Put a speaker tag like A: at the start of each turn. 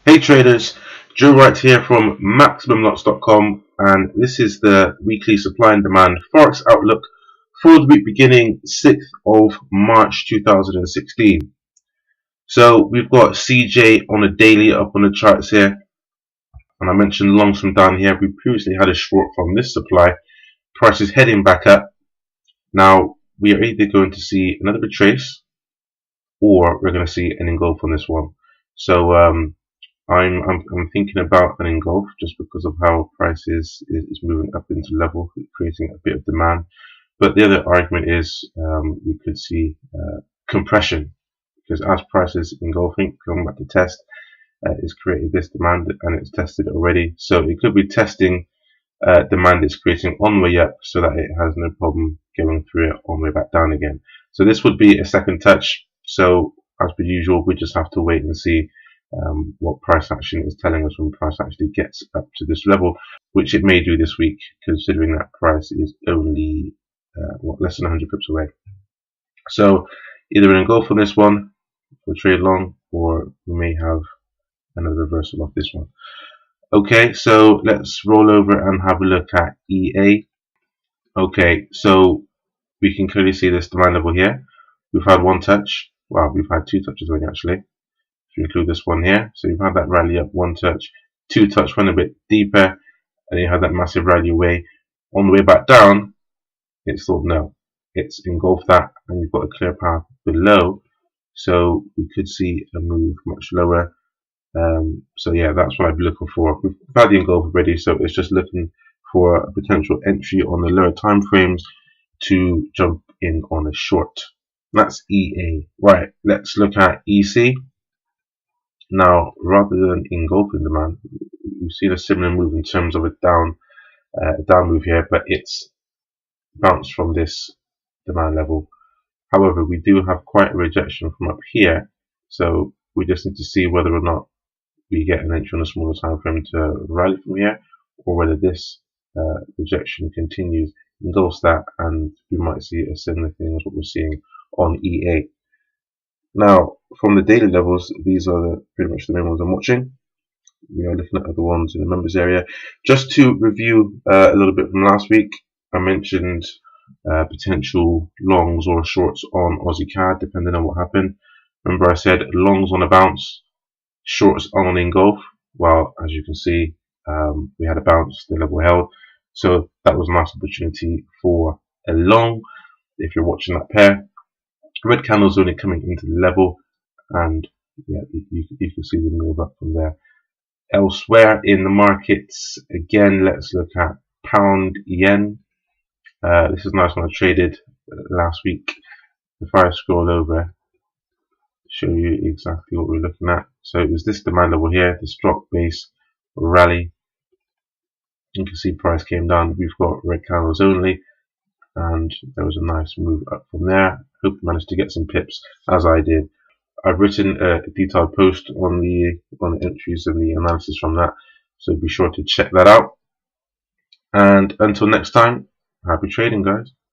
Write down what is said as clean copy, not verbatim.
A: Hey traders, Joe Wright here from MaximumLots.com, and this is the weekly supply and demand Forex outlook for the week beginning 6th of March 2016. So we've got CJ on a daily up on the charts here, and I mentioned longs from down here. We previously had a short from this supply. Price is heading back up. Now we are either going to see another retrace or we're going to see an engulf on this one. So I'm thinking about an engulf just because of how price is moving up into level, creating a bit of demand. But the other argument is we could see compression, because as price is engulfing, coming back to test, it's created this demand and it's tested it already. So it could be testing demand it's creating on the way up so that it has no problem going through it on the way back down again. So this would be a second touch. So as per usual, we just have to wait and see what price action is telling us when price actually gets up to this level, which it may do this week, considering that price is only less than 100 pips away. So either an engulf on this one for trade long, or we may have another reversal of this one. Okay, so let's roll over and have a look at EA. Okay, so we can clearly see this demand level here. We've had one touch. Well, we've had two touches already actually, if you include this one here. So you've had that rally up, one touch, two touch, went a bit deeper, and you had that massive rally away. On the way back down, it's thought no, it's engulfed that, and you've got a clear path below. So we could see a move much lower. So yeah, that's what I'd be looking for. We've had the engulf already, so it's just looking for a potential entry on the lower time frames to jump in on a short. That's EA. Right, let's look at EC. Now, rather than engulfing demand, we've seen a similar move in terms of a down move here, but it's bounced from this demand level. However, we do have quite a rejection from up here, so we just need to see whether or not we get an entry on a smaller time frame to rally from here, or whether this rejection continues, engulfs that, and we might see a similar thing as what we're seeing on EA. Now, from the daily levels, these are pretty much the main ones I'm watching. We are looking at other ones in the members area. Just to review a little bit from last week, I mentioned potential longs or shorts on Aussie CAD, depending on what happened. Remember I said longs on a bounce, shorts on an engulf. Well, as you can see, we had a bounce, the level held. So that was a nice opportunity for a long. If you're watching that pair, red candles only coming into the level, and yeah, you can see the move up from there. Elsewhere in the markets, again, let's look at pound yen. This is a nice one I traded last week. If I scroll over, show you exactly what we're looking at. So it was this demand level here, this drop base rally. You can see price came down. We've got red candles only, and there was a nice move up from there. Hope you managed to get some pips as I did. I've written a detailed post on the entries and the analysis from that, so be sure to check that out. And until next time, happy trading, guys.